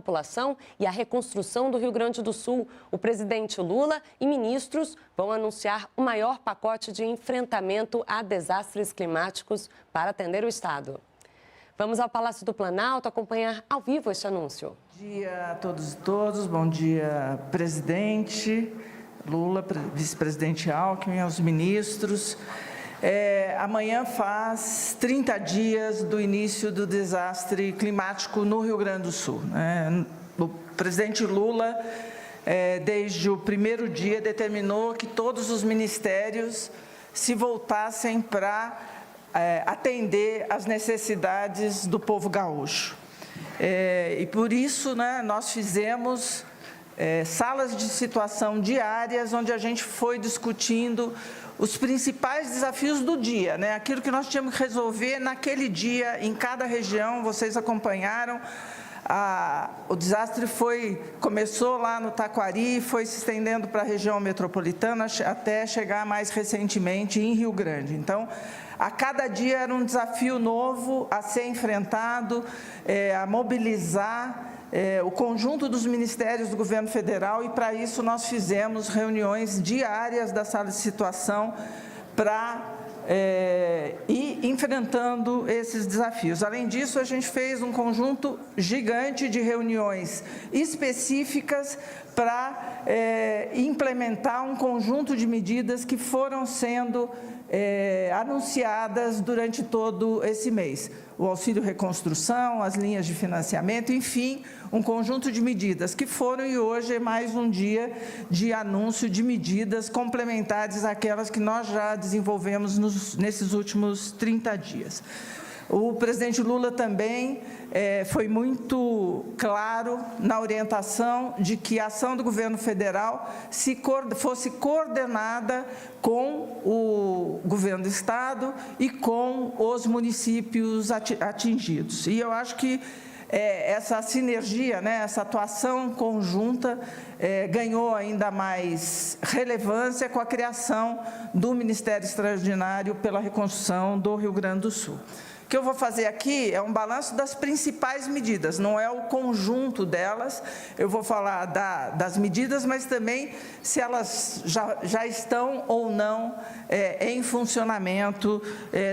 população e a reconstrução do Rio Grande do Sul. O presidente Lula e ministros vão anunciar o maior pacote de enfrentamento a desastres climáticos para atender o estado. Vamos ao Palácio do Planalto acompanhar ao vivo este anúncio. Bom dia a todos e todas, bom dia, presidente Lula, vice-presidente Alckmin, aos ministros. Amanhã faz 30 dias do início do desastre climático no Rio Grande do Sul. O presidente Lula, desde o primeiro dia, determinou que todos os ministérios se voltassem para atender às necessidades do povo gaúcho. E por isso, nós fizemos salas de situação diárias, onde a gente foi discutindo os principais desafios do dia, aquilo que nós tínhamos que resolver naquele dia, em cada região. Vocês acompanharam, o desastre começou lá no Taquari, foi se estendendo para a região metropolitana, até chegar mais recentemente em Rio Grande. Então, a cada dia era um desafio novo a ser enfrentado, a mobilizar o conjunto dos ministérios do governo federal, e para isso nós fizemos reuniões diárias da sala de situação para ir enfrentando esses desafios. Além disso, a gente fez um conjunto gigante de reuniões específicas para implementar um conjunto de medidas que foram sendo anunciadas durante todo esse mês. O auxílio reconstrução, as linhas de financiamento, enfim, um conjunto de medidas que foram, e hoje é mais um dia de anúncio de medidas complementares àquelas que nós já desenvolvemos nesses últimos 30 dias. O presidente Lula também foi muito claro na orientação de que a ação do governo federal fosse coordenada com o governo do estado e com os municípios atingidos. E eu acho que essa sinergia, essa atuação conjunta ganhou ainda mais relevância com a criação do Ministério Extraordinário pela Reconstrução do Rio Grande do Sul. O que eu vou fazer aqui é um balanço das principais medidas, não é o conjunto delas. Eu vou falar das medidas, mas também se elas já estão ou não em funcionamento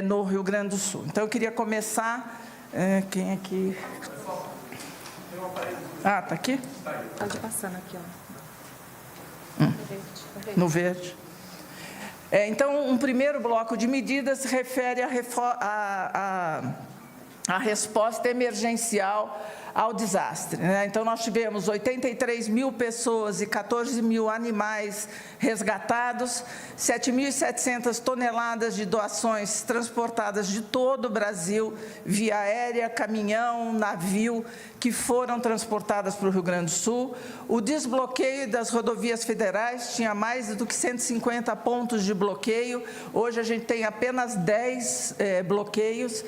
no Rio Grande do Sul. Então, eu queria começar... quem aqui? Está aqui? Pode passar aqui, ó. No verde. Então, um primeiro bloco de medidas se refere à resposta emergencial ao desastre. Então, nós tivemos 83 mil pessoas e 14 mil animais resgatados, 7.700 toneladas de doações transportadas de todo o Brasil, via aérea, caminhão, navio, que foram transportadas para o Rio Grande do Sul. O desbloqueio das rodovias federais tinha mais do que 150 pontos de bloqueio. Hoje a gente tem apenas 10 bloqueios,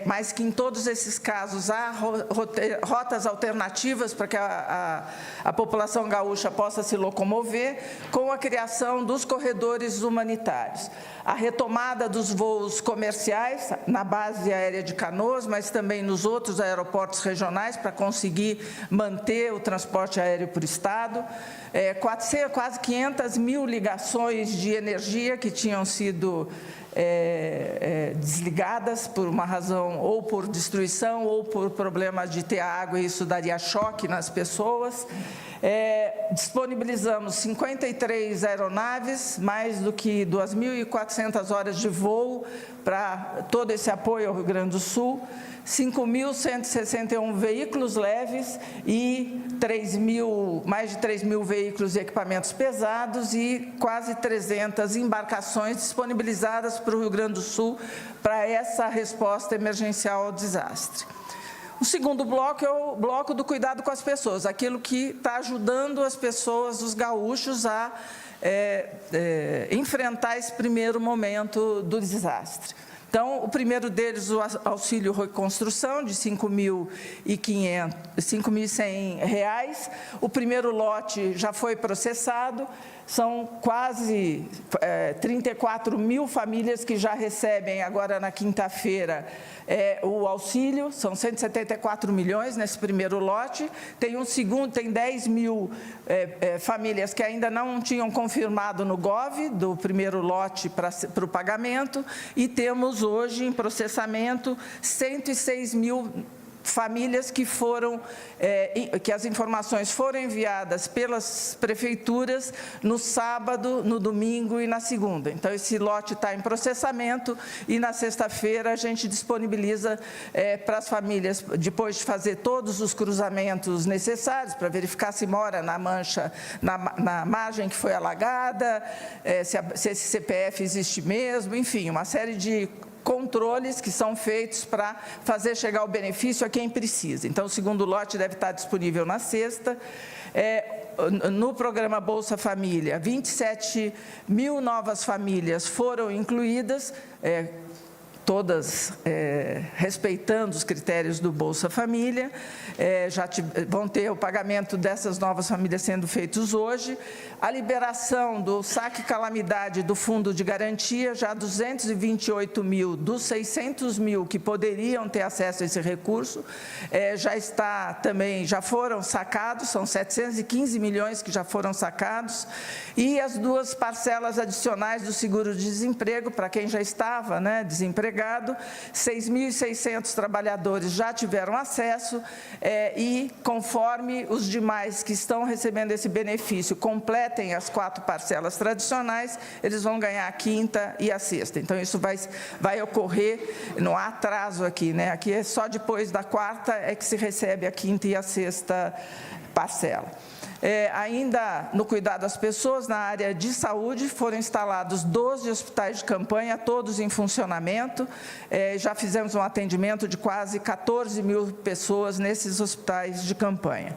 mas que em todos esses casos há rotas alternativas para que a população gaúcha possa se locomover, com a criação dos corredores humanitários. A retomada dos voos comerciais na base aérea de Canoas, mas também nos outros aeroportos regionais, para conseguir manter o transporte aéreo por estado. Quase 500 mil ligações de energia que tinham sido desligadas por uma razão, ou por destruição, ou por problema de ter água, e isso daria choque nas pessoas. Disponibilizamos 53 aeronaves, mais do que 2.400 horas de voo para todo esse apoio ao Rio Grande do Sul, 5.161 veículos leves e mais de 3 mil veículos e equipamentos pesados, e quase 300 embarcações disponibilizadas para o Rio Grande do Sul para essa resposta emergencial ao desastre. O segundo bloco é o bloco do cuidado com as pessoas, aquilo que está ajudando as pessoas, os gaúchos, a enfrentar esse primeiro momento do desastre. Então, o primeiro deles, o auxílio reconstrução, de R$ 5.100. O primeiro lote já foi processado, são quase 34 mil famílias que já recebem agora na quinta-feira o auxílio, são 174 milhões nesse primeiro lote. Tem um segundo, tem 10 mil famílias que ainda não tinham confirmado no GOV do primeiro lote para o pagamento, e temos hoje em processamento 106 mil famílias que as informações foram enviadas pelas prefeituras no sábado, no domingo e na segunda. Então, esse lote está em processamento e na sexta-feira a gente disponibiliza para as famílias, depois de fazer todos os cruzamentos necessários para verificar se mora na mancha, na margem que foi alagada, se esse CPF existe mesmo, enfim, uma série de controles que são feitos para fazer chegar o benefício a quem precisa. Então, o segundo lote deve estar disponível na sexta. No programa Bolsa Família, 27 mil novas famílias foram incluídas, todas respeitando os critérios do Bolsa Família, já vão ter o pagamento dessas novas famílias sendo feitos hoje. A liberação do saque calamidade do Fundo de Garantia, já 228 mil dos 600 mil que poderiam ter acesso a esse recurso, já foram sacados, são 715 milhões que já foram sacados, e as duas parcelas adicionais do seguro-desemprego, para quem já estava desempregado, 6.600 trabalhadores já tiveram acesso, e conforme os demais que estão recebendo esse benefício completem as 4 parcelas tradicionais, eles vão ganhar a quinta e a sexta. Então, isso vai ocorrer, não há atraso aqui, Aqui é só depois da quarta é que se recebe a quinta e a sexta parcela. Ainda no cuidado das pessoas, na área de saúde, foram instalados 12 hospitais de campanha, todos em funcionamento. Já fizemos um atendimento de quase 14 mil pessoas nesses hospitais de campanha.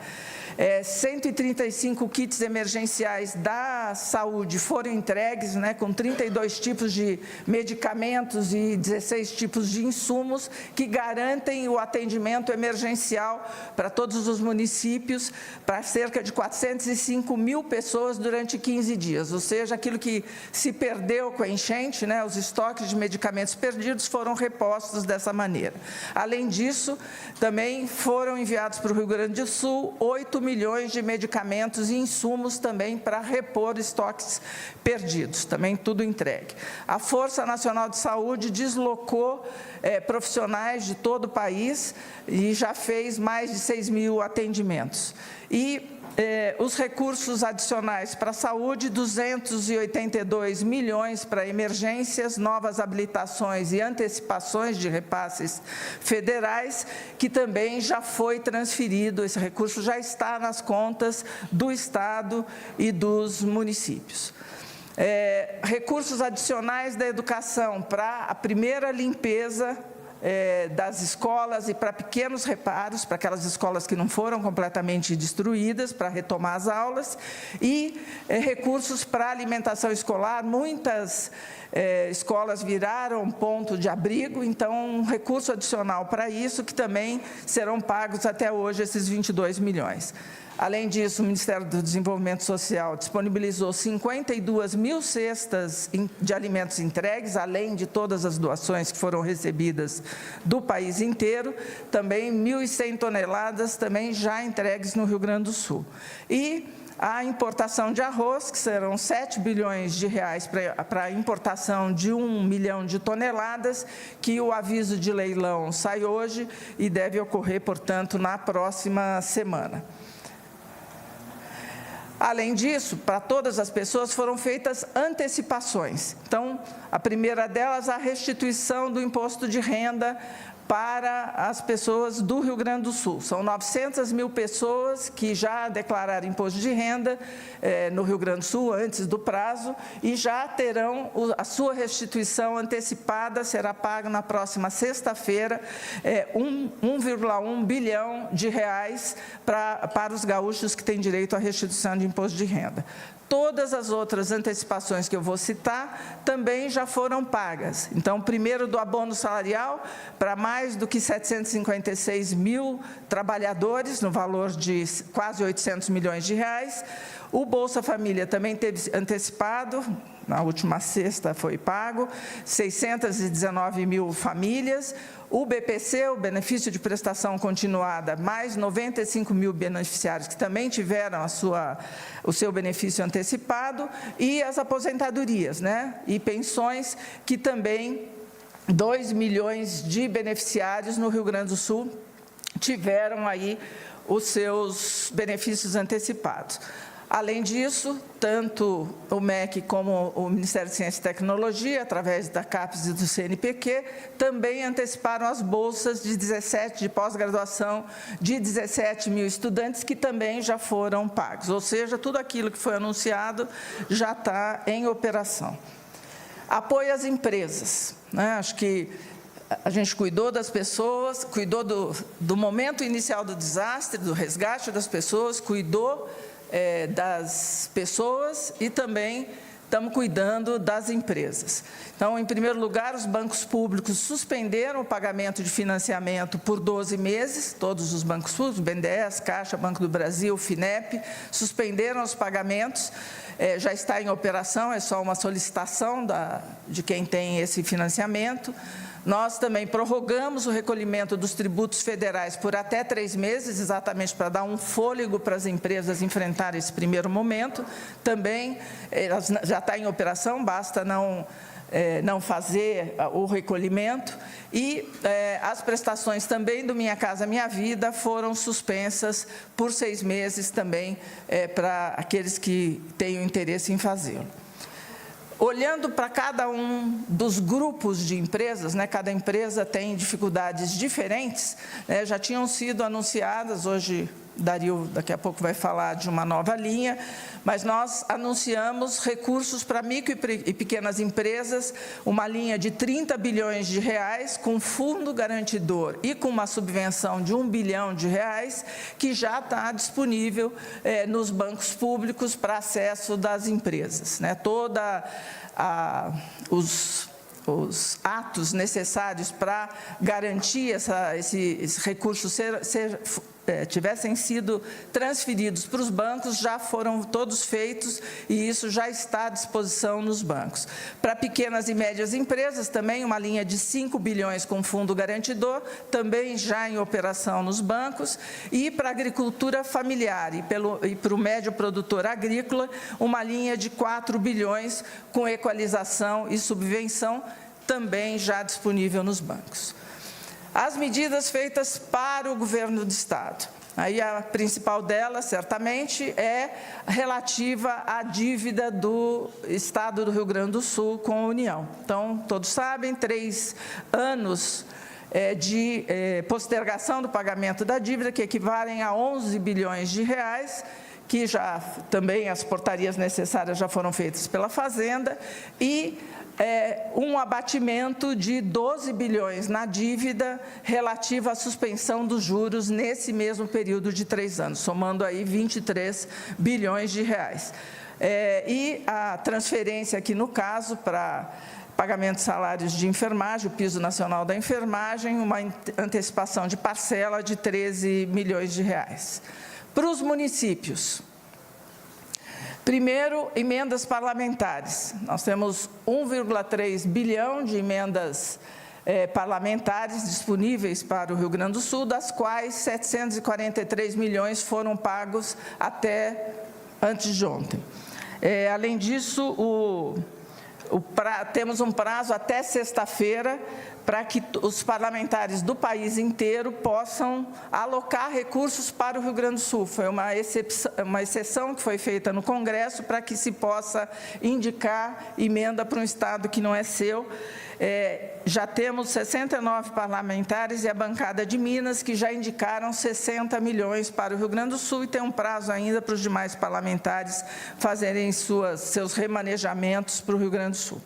135 kits emergenciais da saúde foram entregues, com 32 tipos de medicamentos e 16 tipos de insumos que garantem o atendimento emergencial para todos os municípios, para cerca de 405 mil pessoas durante 15 dias, ou seja, aquilo que se perdeu com a enchente, os estoques de medicamentos perdidos foram repostos dessa maneira. Além disso, também foram enviados para o Rio Grande do Sul 8 milhões de medicamentos e insumos também para repor estoques perdidos, também tudo entregue. A Força Nacional de Saúde deslocou profissionais de todo o país e já fez mais de 6 mil atendimentos. E os recursos adicionais para a saúde, 282 milhões para emergências, novas habilitações e antecipações de repasses federais, que também já foi transferido, esse recurso já está nas contas do Estado e dos municípios. Recursos adicionais da educação para a primeira limpeza das escolas e para pequenos reparos, para aquelas escolas que não foram completamente destruídas, para retomar as aulas, e recursos para alimentação escolar. Muitas escolas viraram ponto de abrigo, então um recurso adicional para isso, que também serão pagos até hoje, esses 22 milhões. Além disso, o Ministério do Desenvolvimento Social disponibilizou 52 mil cestas de alimentos entregues, além de todas as doações que foram recebidas do país inteiro, também 1.100 toneladas também já entregues no Rio Grande do Sul. E a importação de arroz, que serão 7 bilhões de reais para a importação de 1 milhão de toneladas, que o aviso de leilão sai hoje e deve ocorrer, portanto, na próxima semana. Além disso, para todas as pessoas foram feitas antecipações. Então, a primeira delas, a restituição do imposto de renda para as pessoas do Rio Grande do Sul. São 900 mil pessoas que já declararam imposto de renda no Rio Grande do Sul antes do prazo e já terão a sua restituição antecipada, será paga na próxima sexta-feira, 1,1 bilhão de reais para os gaúchos que têm direito à restituição de imposto de renda. Todas as outras antecipações que eu vou citar também já foram pagas. Então, primeiro do abono salarial para mais do que 756 mil trabalhadores, no valor de quase 800 milhões de reais. O Bolsa Família também teve antecipado, na última sexta foi pago, 619 mil famílias. O BPC, o Benefício de Prestação Continuada, mais 95 mil beneficiários que também tiveram o seu benefício antecipado, e as aposentadorias, né? E pensões, que também 2 milhões de beneficiários no Rio Grande do Sul tiveram aí os seus benefícios antecipados. Além disso, tanto o MEC como o Ministério de Ciência e Tecnologia, através da CAPES e do CNPq, também anteciparam as bolsas de pós-graduação de 17 mil estudantes, que também já foram pagos. Ou seja, tudo aquilo que foi anunciado já está em operação. Apoio às empresas, né? Acho que a gente cuidou das pessoas, cuidou do momento inicial do desastre, do resgate das pessoas, cuidou das pessoas e também estamos cuidando das empresas. Então, em primeiro lugar, os bancos públicos suspenderam o pagamento de financiamento por 12 meses, todos os bancos públicos, BNDES, Caixa, Banco do Brasil, FINEP, suspenderam os pagamentos, já está em operação, é só uma solicitação de quem tem esse financiamento. Nós também prorrogamos o recolhimento dos tributos federais por até 3 meses, exatamente para dar um fôlego para as empresas enfrentarem esse primeiro momento. Também já está em operação, basta não fazer o recolhimento. E as prestações também do Minha Casa Minha Vida foram suspensas por 6 meses também para aqueles que tenham interesse em fazê-lo. Olhando para cada um dos grupos de empresas, né, cada empresa tem dificuldades diferentes, né, já tinham sido anunciadas, hoje Dario daqui a pouco vai falar de uma nova linha, mas nós anunciamos recursos para micro e pequenas empresas, uma linha de 30 bilhões de reais com fundo garantidor e com uma subvenção de 1 bilhão de reais, que já está disponível nos bancos públicos para acesso das empresas, né? Os atos necessários para garantir esse recurso tivessem sido transferidos para os bancos, já foram todos feitos e isso já está à disposição nos bancos. Para pequenas e médias empresas, também uma linha de 5 bilhões com fundo garantidor, também já em operação nos bancos, e para a agricultura familiar e para o médio produtor agrícola, uma linha de 4 bilhões com equalização e subvenção, também já disponível nos bancos. As medidas feitas para o governo do Estado. Aí a principal delas, certamente, é relativa à dívida do Estado do Rio Grande do Sul com a União. Então, todos sabem, 3 anos de postergação do pagamento da dívida, que equivalem a 11 bilhões de reais, que já também as portarias necessárias já foram feitas pela Fazenda, e um abatimento de 12 bilhões na dívida relativa à suspensão dos juros nesse mesmo período de 3 anos, somando aí 23 bilhões de reais. E a transferência aqui, no caso, para pagamento de salários de enfermagem, o piso nacional da enfermagem, uma antecipação de parcela de 13 milhões de reais. Para os municípios, primeiro, emendas parlamentares. Nós temos 1,3 bilhão de emendas parlamentares disponíveis para o Rio Grande do Sul, das quais 743 milhões foram pagos até antes de ontem. Além disso, temos um prazo até sexta-feira para que os parlamentares do país inteiro possam alocar recursos para o Rio Grande do Sul. Foi uma exceção que foi feita no Congresso para que se possa indicar emenda para um estado que não é seu. Já temos 69 parlamentares e a bancada de Minas que já indicaram 60 milhões para o Rio Grande do Sul e tem um prazo ainda para os demais parlamentares fazerem seus remanejamentos para o Rio Grande do Sul.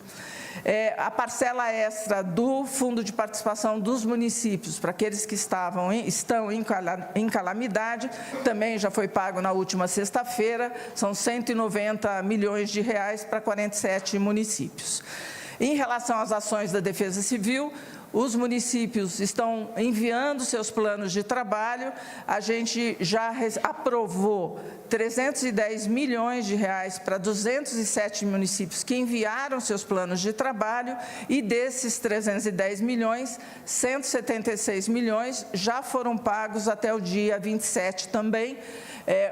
A parcela extra do Fundo de Participação dos Municípios, para aqueles que estão em calamidade, também já foi pago na última sexta-feira, são 190 milhões de reais para 47 municípios. Em relação às ações da Defesa Civil, os municípios estão enviando seus planos de trabalho, a gente já aprovou 310 milhões de reais para 207 municípios que enviaram seus planos de trabalho e desses 310 milhões, 176 milhões já foram pagos até o dia 27 também.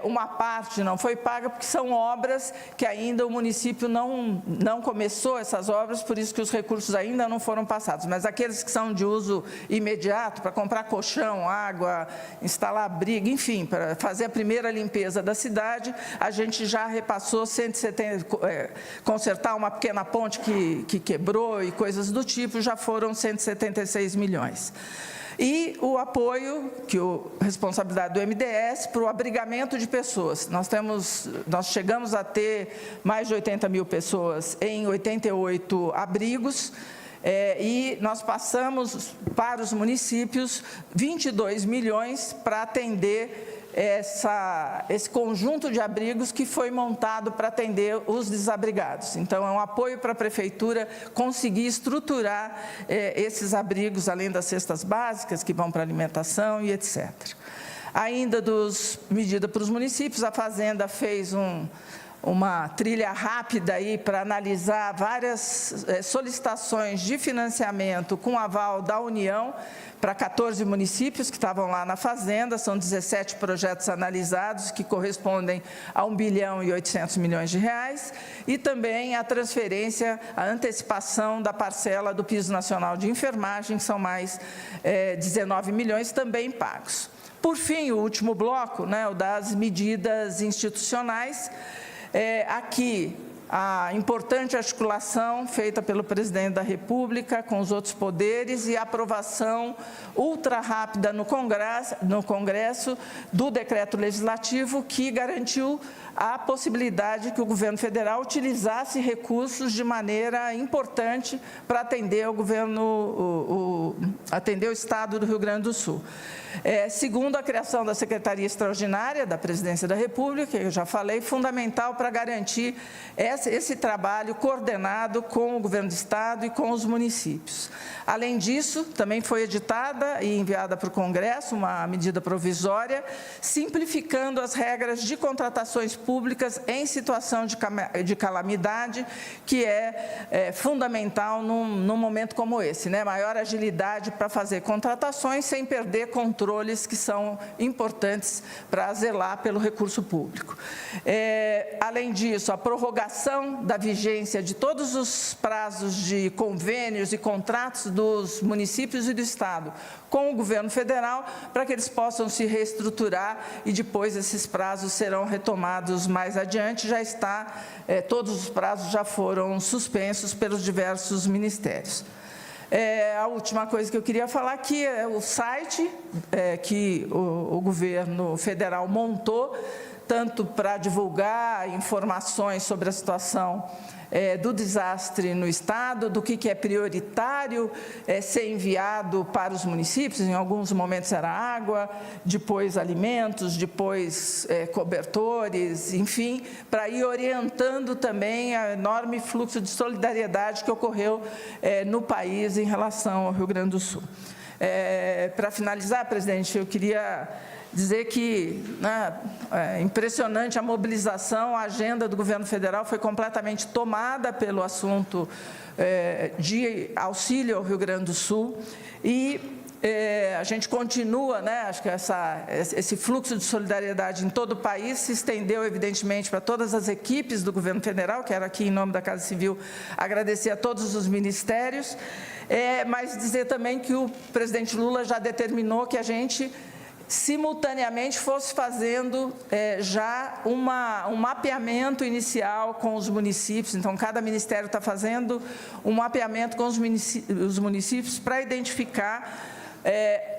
Uma parte não foi paga porque são obras que ainda o município não começou essas obras, por isso que os recursos ainda não foram passados. Mas aqueles que são de uso imediato, para comprar colchão, água, instalar abrigo, enfim, para fazer a primeira limpeza da cidade, a gente já repassou 170, consertar uma pequena ponte que quebrou e coisas do tipo, já foram 176 milhões. E o apoio, responsabilidade do MDS, para o abrigamento de pessoas. Nós chegamos a ter mais de 80 mil pessoas em 88 abrigos, e nós passamos para os municípios 22 milhões para atender esse conjunto de abrigos que foi montado para atender os desabrigados. Então, é um apoio para a Prefeitura conseguir estruturar esses abrigos, além das cestas básicas, que vão para alimentação e etc. Ainda medida para os municípios, a Fazenda fez uma trilha rápida aí para analisar várias solicitações de financiamento com aval da União para 14 municípios que estavam lá na Fazenda, são 17 projetos analisados que correspondem a 1 bilhão e 800 milhões de reais e também a transferência, a antecipação da parcela do Piso Nacional de Enfermagem, que são mais 19 milhões também pagos. Por fim, o último bloco, o das medidas institucionais. Aqui, a importante articulação feita pelo presidente da República com os outros poderes e a aprovação ultra rápida no Congresso do decreto legislativo que garantiu a possibilidade que o governo federal utilizasse recursos de maneira importante para atender o Estado do Rio Grande do Sul. Segundo a criação da Secretaria Extraordinária da Presidência da República, que eu já falei, fundamental para garantir esse trabalho coordenado com o governo do Estado e com os municípios. Além disso, também foi editada e enviada para o Congresso uma medida provisória, simplificando as regras de contratações públicas em situação de calamidade, que é fundamental num momento como esse, maior agilidade para fazer contratações sem perder controles que são importantes para zelar pelo recurso público. Além disso, a prorrogação da vigência de todos os prazos de convênios e contratos dos municípios e do Estado com o governo federal, para que eles possam se reestruturar e depois esses prazos serão retomados mais adiante. Todos os prazos já foram suspensos pelos diversos ministérios. A última coisa que eu queria falar aqui é o site que o governo federal montou, tanto para divulgar informações sobre a situação do desastre no Estado, do que é prioritário ser enviado para os municípios. Em alguns momentos era água, depois alimentos, depois cobertores, enfim, para ir orientando também o enorme fluxo de solidariedade que ocorreu no país em relação ao Rio Grande do Sul. Para finalizar, presidente, eu queria dizer que é impressionante a mobilização, a agenda do governo federal foi completamente tomada pelo assunto de auxílio ao Rio Grande do Sul e a gente continua, acho que esse fluxo de solidariedade em todo o país se estendeu, evidentemente, para todas as equipes do governo federal. Quero aqui, em nome da Casa Civil, agradecer a todos os ministérios, mas dizer também que o presidente Lula já determinou que a gente simultaneamente fosse fazendo já um mapeamento inicial com os municípios. Então, cada ministério está fazendo um mapeamento com os municípios para identificar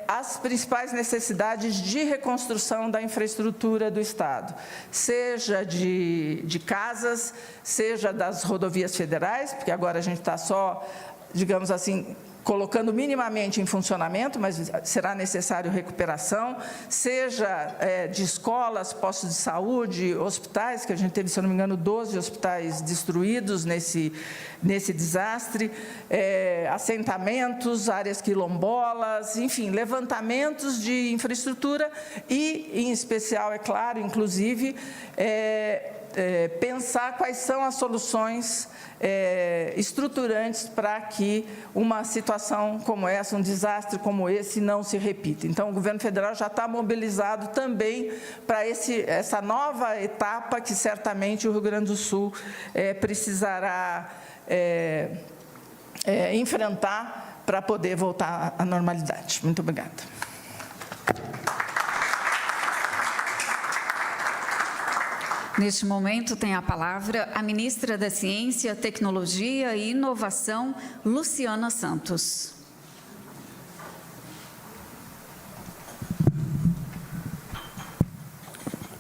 as principais necessidades de reconstrução da infraestrutura do Estado, seja de casas, seja das rodovias federais, porque agora a gente está só, digamos assim, colocando minimamente em funcionamento, mas será necessário recuperação, seja de escolas, postos de saúde, hospitais, que a gente teve, se eu não me engano, 12 hospitais destruídos nesse desastre, assentamentos, áreas quilombolas, enfim, levantamentos de infraestrutura e, em especial, é claro, inclusive, pensar quais são as soluções estruturantes para que uma situação como essa, um desastre como esse, não se repita. Então, o governo federal já está mobilizado também para essa nova etapa que certamente o Rio Grande do Sul precisará enfrentar para poder voltar à normalidade. Muito obrigada. Neste momento, tem a palavra a ministra da Ciência, Tecnologia e Inovação, Luciana Santos.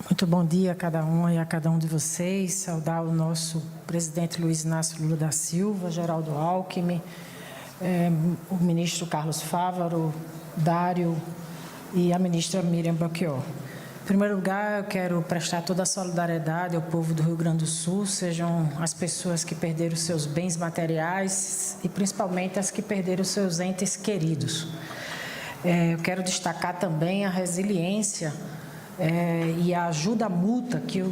Muito bom dia a cada um e a cada um de vocês. Saudar o nosso presidente Luiz Inácio Lula da Silva, Geraldo Alckmin, o ministro Carlos Fávaro, Dário e a ministra Miriam Belchior. Em primeiro lugar, eu quero prestar toda a solidariedade ao povo do Rio Grande do Sul, sejam as pessoas que perderam seus bens materiais e principalmente as que perderam seus entes queridos. Eu quero destacar também a resiliência e a ajuda mútua que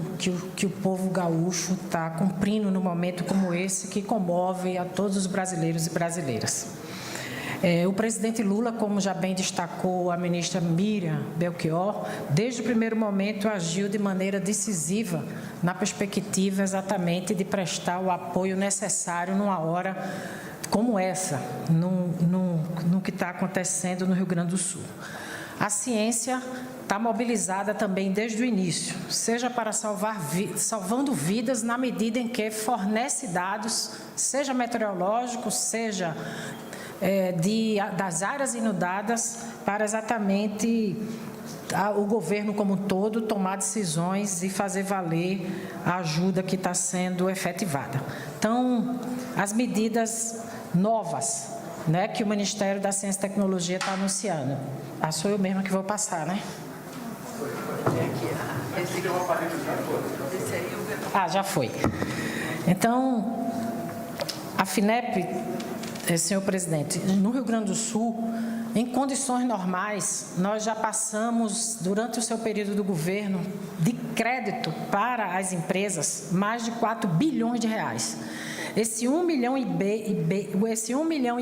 o povo gaúcho está cumprindo num momento como esse, que comove a todos os brasileiros e brasileiras. O presidente Lula, como já bem destacou a ministra Miriam Belchior, desde o primeiro momento agiu de maneira decisiva na perspectiva exatamente de prestar o apoio necessário numa hora como essa, no que está acontecendo no Rio Grande do Sul. A ciência está mobilizada também desde o início, seja para salvando vidas na medida em que fornece dados, seja meteorológicos, seja das áreas inundadas, para exatamente o governo como um todo tomar decisões e fazer valer a ajuda que está sendo efetivada. Então, as medidas novas, né, que o Ministério da Ciência e Tecnologia está anunciando. Sou eu mesma que vou passar, né? Já foi. Então, a FINEP, senhor presidente, no Rio Grande do Sul, em condições normais, nós já passamos, durante o seu período do governo, de crédito para as empresas, mais de 4 bilhões de reais. Esse 1 bilhão e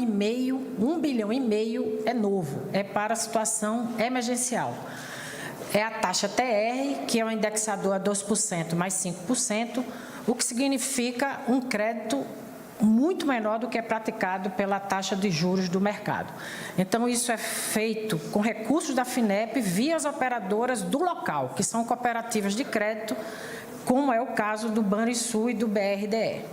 meio é novo, é para a situação emergencial. É a taxa TR, que é um indexador a 2% mais 5%, o que significa um crédito muito menor do que é praticado pela taxa de juros do mercado. Então, isso é feito com recursos da FINEP via as operadoras do local, que são cooperativas de crédito, como é o caso do Banrisul e do BRDE.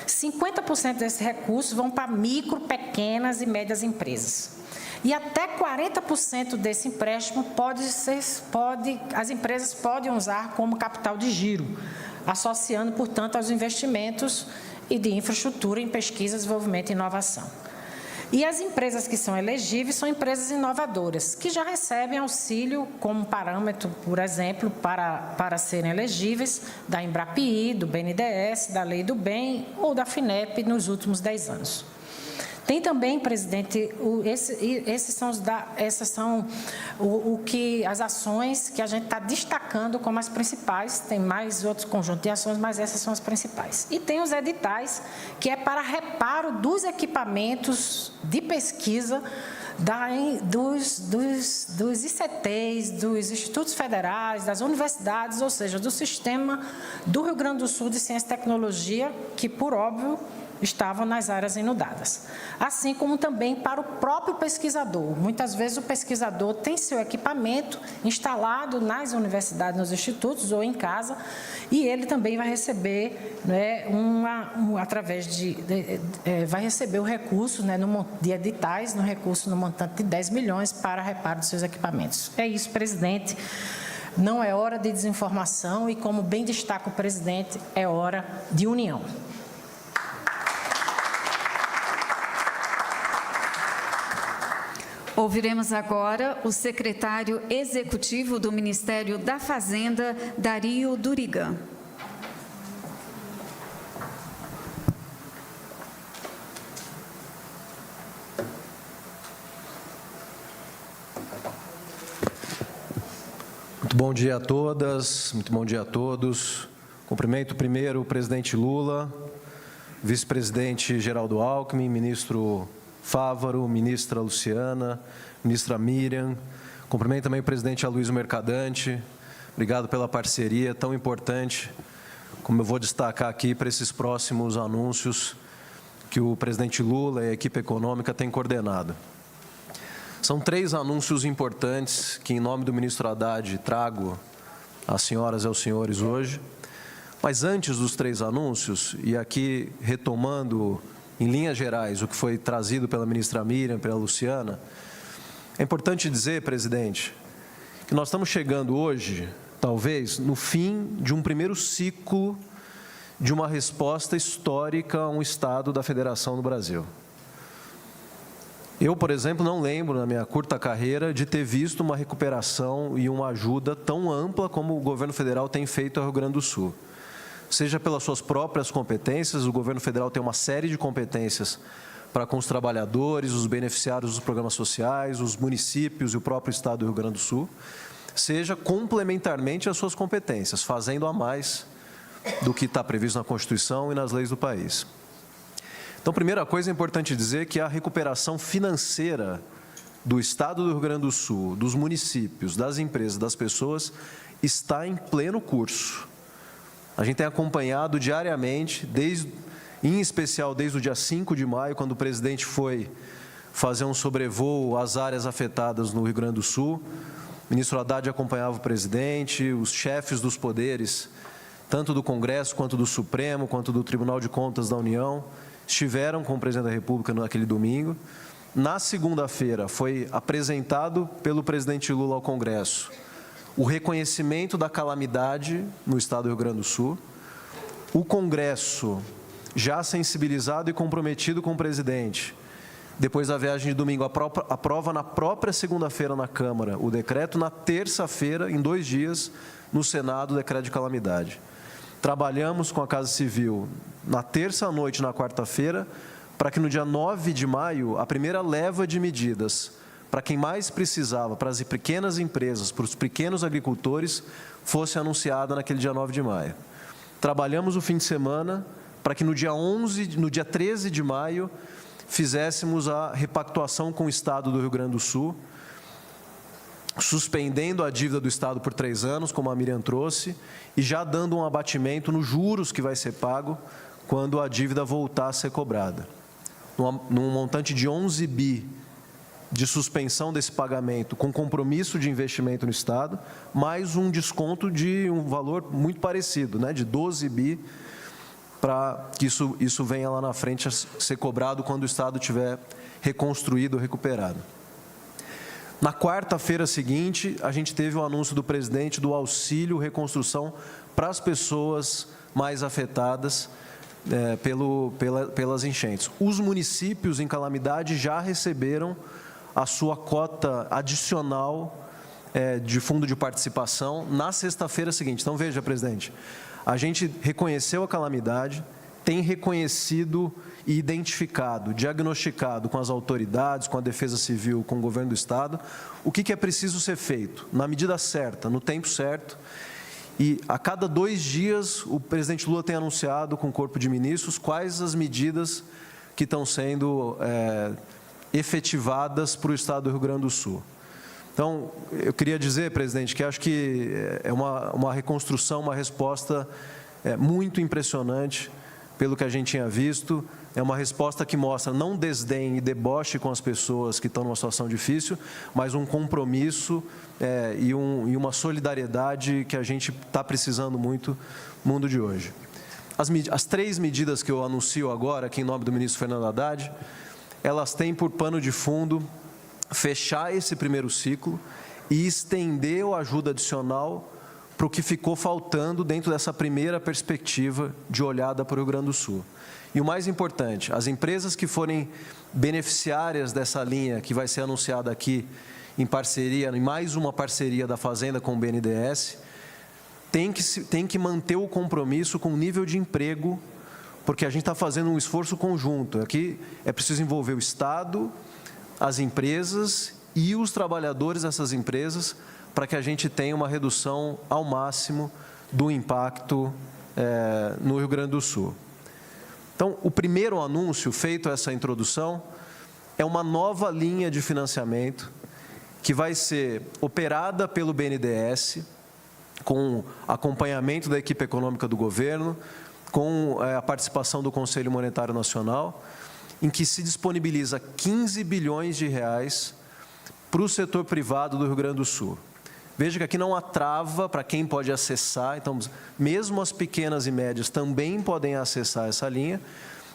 50% desses recursos vão para micro, pequenas e médias empresas. E até 40% desse empréstimo as empresas podem usar como capital de giro, associando, portanto, aos investimentos e de infraestrutura em pesquisa, desenvolvimento e inovação. E as empresas que são elegíveis são empresas inovadoras, que já recebem auxílio como parâmetro, por exemplo, para serem elegíveis, da Embrapi, do BNDES, da Lei do Bem ou da FINEP nos últimos 10 anos. Tem também, presidente, essas são as ações que a gente está destacando como as principais. Tem mais outros conjuntos de ações, mas essas são as principais. E tem os editais, que é para reparo dos equipamentos de pesquisa dos ICTs, dos institutos federais, das universidades, ou seja, do sistema do Rio Grande do Sul de Ciência e Tecnologia, que, por óbvio, estavam nas áreas inundadas. Assim como também para o próprio pesquisador. Muitas vezes o pesquisador tem seu equipamento instalado nas universidades, nos institutos ou em casa, e ele também vai receber, né, vai receber o recurso, né, de editais, no recurso no montante de 10 milhões para reparo dos seus equipamentos. É isso, presidente. Não é hora de desinformação e, como bem destaca o presidente, é hora de união. Ouviremos agora o secretário executivo do Ministério da Fazenda, Dario Durigan. Muito bom dia a todas, muito bom dia a todos. Cumprimento primeiro o presidente Lula, vice-presidente Geraldo Alckmin, ministro Fávaro, ministra Luciana, ministra Miriam. Cumprimento também o presidente Aloysio Mercadante. Obrigado pela parceria tão importante, como eu vou destacar aqui para esses próximos anúncios que o presidente Lula e a equipe econômica têm coordenado. São 3 anúncios importantes que, em nome do ministro Haddad, trago às senhoras e aos senhores hoje. Mas antes dos 3 anúncios, e aqui retomando em linhas gerais o que foi trazido pela ministra Miriam, pela Luciana, é importante dizer, presidente, que nós estamos chegando hoje, talvez, no fim de um primeiro ciclo de uma resposta histórica a um Estado da Federação do Brasil. Eu, por exemplo, não lembro, na minha curta carreira, de ter visto uma recuperação e uma ajuda tão ampla como o governo federal tem feito ao Rio Grande do Sul. Seja pelas suas próprias competências, o governo federal tem uma série de competências para com os trabalhadores, os beneficiários dos programas sociais, os municípios e o próprio Estado do Rio Grande do Sul, seja complementarmente às suas competências, fazendo a mais do que está previsto na Constituição e nas leis do país. Então, primeira coisa, é importante dizer que a recuperação financeira do Estado do Rio Grande do Sul, dos municípios, das empresas, das pessoas, está em pleno curso. A gente tem acompanhado diariamente, em especial desde o dia 5 de maio, quando o presidente foi fazer um sobrevoo às áreas afetadas no Rio Grande do Sul. O ministro Haddad acompanhava o presidente, os chefes dos poderes, tanto do Congresso, quanto do Supremo, quanto do Tribunal de Contas da União, estiveram com o presidente da República naquele domingo. Na segunda-feira, foi apresentado pelo presidente Lula ao Congresso o reconhecimento da calamidade no Estado do Rio Grande do Sul. O Congresso, já sensibilizado e comprometido com o presidente, depois da viagem de domingo, aprova na própria segunda-feira na Câmara o decreto, na terça-feira, em 2 dias, no Senado, o decreto de calamidade. Trabalhamos com a Casa Civil na terça-noite e na quarta-feira, para que no dia 9 de maio, a primeira leva de medidas para quem mais precisava, para as pequenas empresas, para os pequenos agricultores, fosse anunciada naquele dia 9 de maio. Trabalhamos o fim de semana para que no dia 13 de maio, fizéssemos a repactuação com o Estado do Rio Grande do Sul, suspendendo a dívida do Estado por 3 anos, como a Miriam trouxe, e já dando um abatimento nos juros que vai ser pago quando a dívida voltar a ser cobrada. Num montante de 11 bi de suspensão desse pagamento, com compromisso de investimento no Estado, mais um desconto de um valor muito parecido, né, de 12 bi, para que isso venha lá na frente a ser cobrado quando o Estado tiver reconstruído, recuperado. Na quarta-feira seguinte, a gente teve o anúncio do presidente do auxílio reconstrução para as pessoas mais afetadas pelas enchentes. Os municípios em calamidade já receberam a sua cota adicional de fundo de participação na sexta-feira seguinte. Então, veja, presidente, a gente reconheceu a calamidade, tem reconhecido e identificado, diagnosticado com as autoridades, com a Defesa Civil, com o governo do Estado, o que é preciso ser feito, na medida certa, no tempo certo. E a cada 2 dias, o presidente Lula tem anunciado com o corpo de ministros quais as medidas que estão sendo efetivadas para o Estado do Rio Grande do Sul. Então, eu queria dizer, presidente, que acho que é uma reconstrução, uma resposta muito impressionante pelo que a gente tinha visto, é uma resposta que mostra não desdém e deboche com as pessoas que estão numa situação difícil, mas um compromisso e uma solidariedade que a gente está precisando muito no mundo de hoje. As 3 medidas que eu anuncio agora, aqui em nome do ministro Fernando Haddad, elas têm por pano de fundo fechar esse primeiro ciclo e estender a ajuda adicional para o que ficou faltando dentro dessa primeira perspectiva de olhada para o Rio Grande do Sul. E o mais importante, as empresas que forem beneficiárias dessa linha que vai ser anunciada aqui em parceria, em mais uma parceria da Fazenda com o BNDES, tem que manter o compromisso com o nível de emprego, porque a gente está fazendo um esforço conjunto. Aqui é preciso envolver o Estado, as empresas e os trabalhadores dessas empresas para que a gente tenha uma redução ao máximo do impacto no Rio Grande do Sul. Então, o primeiro anúncio, feito essa introdução, é uma nova linha de financiamento que vai ser operada pelo BNDES, com acompanhamento da equipe econômica do governo, com a participação do Conselho Monetário Nacional, em que se disponibiliza 15 bilhões de reais para o setor privado do Rio Grande do Sul. Veja que aqui não há trava para quem pode acessar, então, mesmo as pequenas e médias também podem acessar essa linha,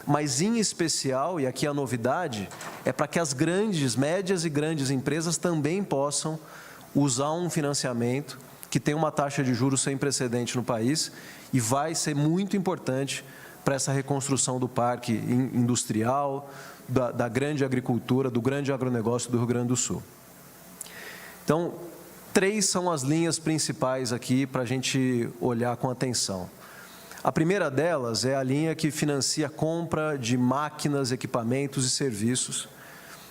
mas, em especial, e aqui a novidade, é para que as grandes, médias e grandes empresas também possam usar um financiamento que tem uma taxa de juros sem precedente no país e vai ser muito importante para essa reconstrução do parque industrial, da grande agricultura, do grande agronegócio do Rio Grande do Sul. Então, 3 são as linhas principais aqui para a gente olhar com atenção. A primeira delas é a linha que financia a compra de máquinas, equipamentos e serviços.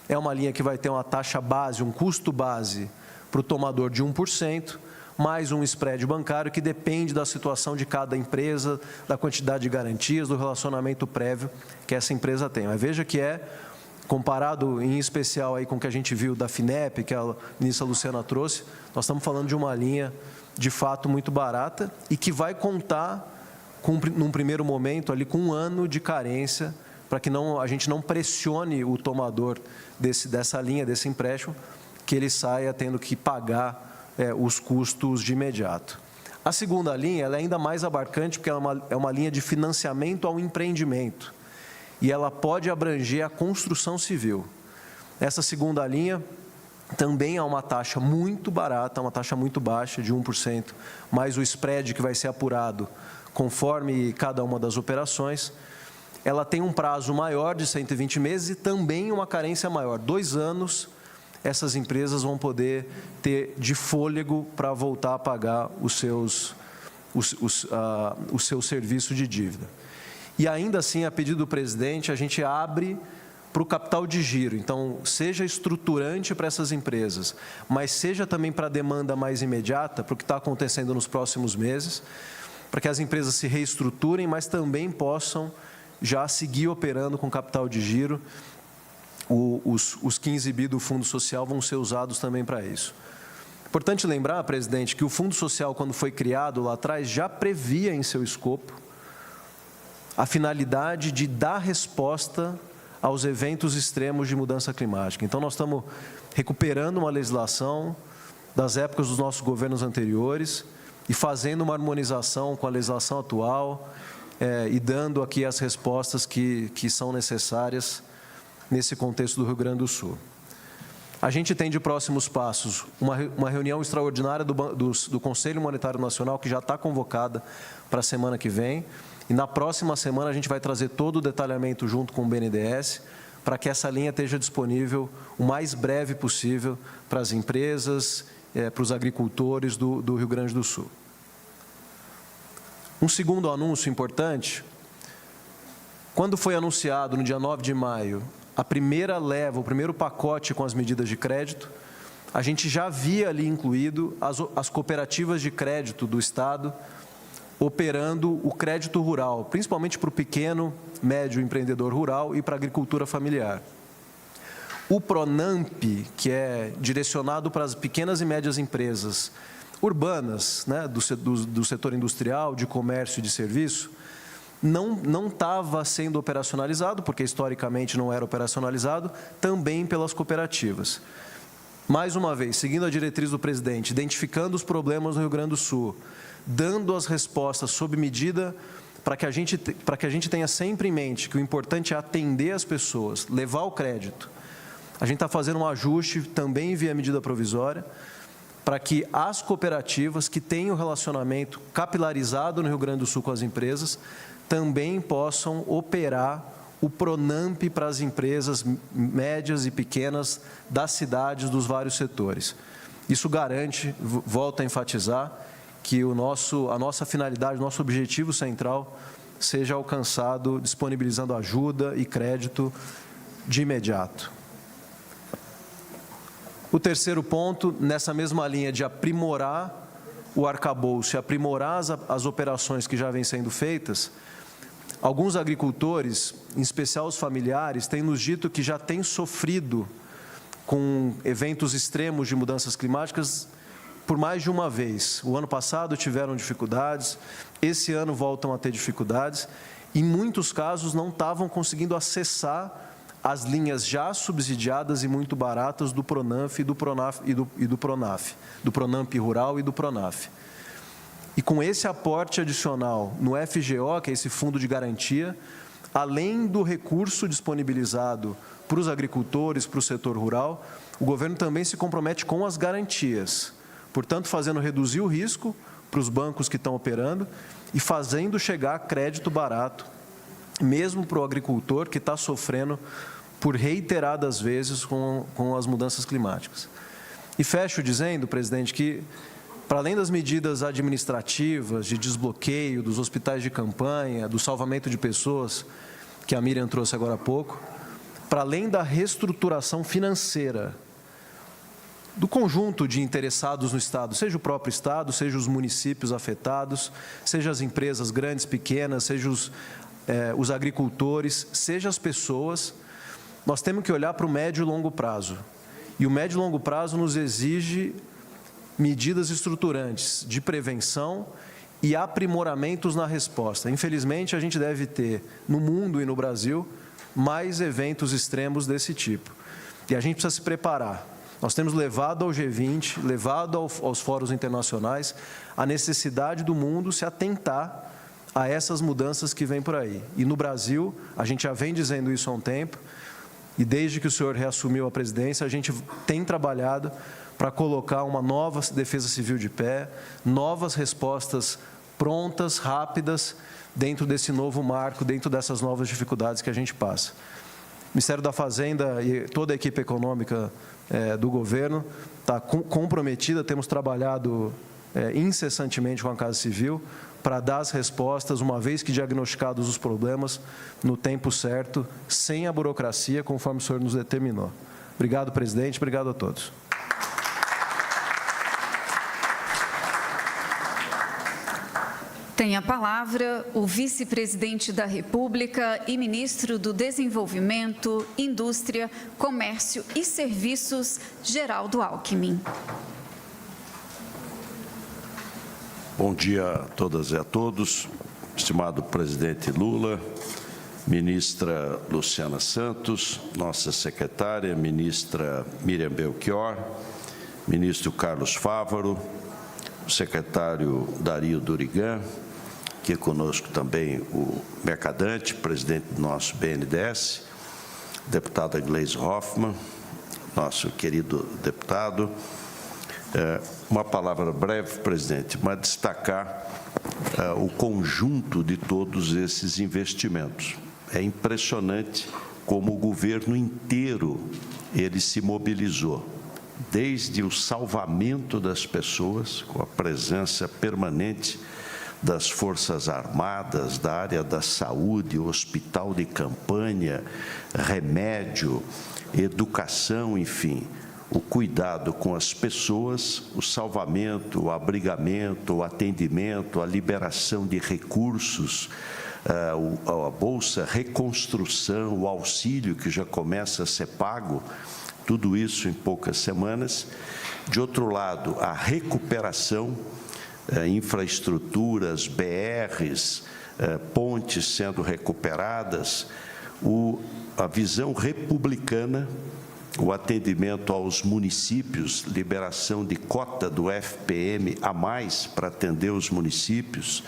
É uma linha que vai ter uma taxa base, um custo base para o tomador de 1%, mais um spread bancário que depende da situação de cada empresa, da quantidade de garantias, do relacionamento prévio que essa empresa tem. Mas veja que comparado em especial aí com o que a gente viu da FINEP, que a ministra Luciana trouxe, nós estamos falando de uma linha de fato muito barata e que vai contar, num primeiro momento, ali com 1 ano de carência, para que a gente não pressione o tomador dessa linha, desse empréstimo, que ele saia tendo que pagar os custos de imediato. A segunda linha ela é ainda mais abarcante, porque é uma linha de financiamento ao empreendimento, e ela pode abranger a construção civil. Essa segunda linha também há uma taxa muito barata, uma taxa muito baixa, de 1%, mais o spread que vai ser apurado conforme cada uma das operações. Ela tem um prazo maior de 120 meses e também uma carência maior, 2 anos, essas empresas vão poder ter de fôlego para voltar a pagar o seu serviço de dívida. E ainda assim, a pedido do presidente, a gente abre para o capital de giro. Então, seja estruturante para essas empresas, mas seja também para a demanda mais imediata, para o que está acontecendo nos próximos meses, para que as empresas se reestruturem, mas também possam já seguir operando com capital de giro. Os 15 bi do Fundo Social vão ser usados também para isso. Importante lembrar, presidente, que o Fundo Social, quando foi criado lá atrás, já previa em seu escopo a finalidade de dar resposta aos eventos extremos de mudança climática. Então, nós estamos recuperando uma legislação das épocas dos nossos governos anteriores e fazendo uma harmonização com a legislação atual e dando aqui as respostas que são necessárias nesse contexto do Rio Grande do Sul. A gente tem de próximos passos uma reunião extraordinária do Conselho Monetário Nacional, que já está convocada para a semana que vem, e na próxima semana a gente vai trazer todo o detalhamento junto com o BNDES, para que essa linha esteja disponível o mais breve possível para as empresas, para os agricultores do Rio Grande do Sul. Um segundo anúncio importante: quando foi anunciado no dia 9 de maio, a primeira leva, o primeiro pacote com as medidas de crédito, a gente já havia ali incluído as cooperativas de crédito do Estado, operando o crédito rural, principalmente para o pequeno, médio empreendedor rural e para a agricultura familiar. O PRONAMP, que é direcionado para as pequenas e médias empresas urbanas, né, do setor industrial, de comércio e de serviço, não estava sendo operacionalizado, porque historicamente não era operacionalizado, também pelas cooperativas. Mais uma vez, seguindo a diretriz do presidente, identificando os problemas no Rio Grande do Sul, dando as respostas sob medida, para que a gente tenha sempre em mente que o importante é atender as pessoas, levar o crédito. A gente está fazendo um ajuste também via medida provisória, para que as cooperativas que têm o relacionamento capilarizado no Rio Grande do Sul com as empresas também possam operar o Pronamp para as empresas médias e pequenas das cidades, dos vários setores. Isso garante, volto a enfatizar, que a nossa finalidade, o nosso objetivo central seja alcançado disponibilizando ajuda e crédito de imediato. O terceiro ponto, nessa mesma linha de aprimorar o arcabouço e aprimorar as operações que já vêm sendo feitas, alguns agricultores, em especial os familiares, têm nos dito que já têm sofrido com eventos extremos de mudanças climáticas por mais de uma vez. O ano passado tiveram dificuldades, esse ano voltam a ter dificuldades, e em muitos casos não estavam conseguindo acessar as linhas já subsidiadas e muito baratas do Pronaf e do Pronaf, do Pronamp Rural e do Pronaf. E com esse aporte adicional no FGO, que é esse fundo de garantia, além do recurso disponibilizado para os agricultores, para o setor rural, o governo também se compromete com as garantias, portanto, fazendo reduzir o risco para os bancos que estão operando e fazendo chegar crédito barato, mesmo para o agricultor que está sofrendo por reiteradas vezes com as mudanças climáticas. E fecho dizendo, presidente, que para além das medidas administrativas de desbloqueio dos hospitais de campanha, do salvamento de pessoas, que a Miriam trouxe agora há pouco, para além da reestruturação financeira do conjunto de interessados no Estado, seja o próprio Estado, seja os municípios afetados, seja as empresas grandes, pequenas, seja os agricultores, seja as pessoas, nós temos que olhar para o médio e longo prazo. E o médio e longo prazo nos exige medidas estruturantes de prevenção e aprimoramentos na resposta. Infelizmente, a gente deve ter, no mundo e no Brasil, mais eventos extremos desse tipo. E a gente precisa se preparar. Nós temos levado ao G20, levado aos fóruns internacionais, a necessidade do mundo se atentar a essas mudanças que vêm por aí. E no Brasil, a gente já vem dizendo isso há um tempo, e desde que o senhor reassumiu a presidência, a gente tem trabalhado para colocar uma nova defesa civil de pé, novas respostas prontas, rápidas, dentro desse novo marco, dentro dessas novas dificuldades que a gente passa. O Ministério da Fazenda e toda a equipe econômica do governo está comprometida, temos trabalhado incessantemente com a Casa Civil para dar as respostas, uma vez que diagnosticados os problemas, no tempo certo, sem a burocracia, conforme o senhor nos determinou. Obrigado, presidente, obrigado a todos. Tem a palavra o vice-presidente da República e ministro do Desenvolvimento, Indústria, Comércio e Serviços, Geraldo Alckmin. Bom dia a todas e a todos. Estimado presidente Lula, ministra Luciana Santos, nossa secretária, ministra Miriam Belchior, ministro Carlos Fávaro, o secretário Dario Durigan, aqui conosco também o Mercadante, presidente do nosso BNDES, deputada Gleisi Hoffmann, nosso querido deputado. Uma palavra breve, presidente, mas destacar o conjunto de todos esses investimentos. É impressionante como o governo inteiro ele se mobilizou, desde o salvamento das pessoas, com a presença permanente das Forças Armadas, da área da saúde, hospital de campanha, remédio, educação, enfim, o cuidado com as pessoas, o salvamento, o abrigamento, o atendimento, a liberação de recursos, a Bolsa Reconstrução, o auxílio que já começa a ser pago, tudo isso em poucas semanas. De outro lado, a recuperação, infraestruturas, BRs, pontes sendo recuperadas, a visão republicana, o atendimento aos municípios, liberação de cota do FPM a mais para atender os municípios,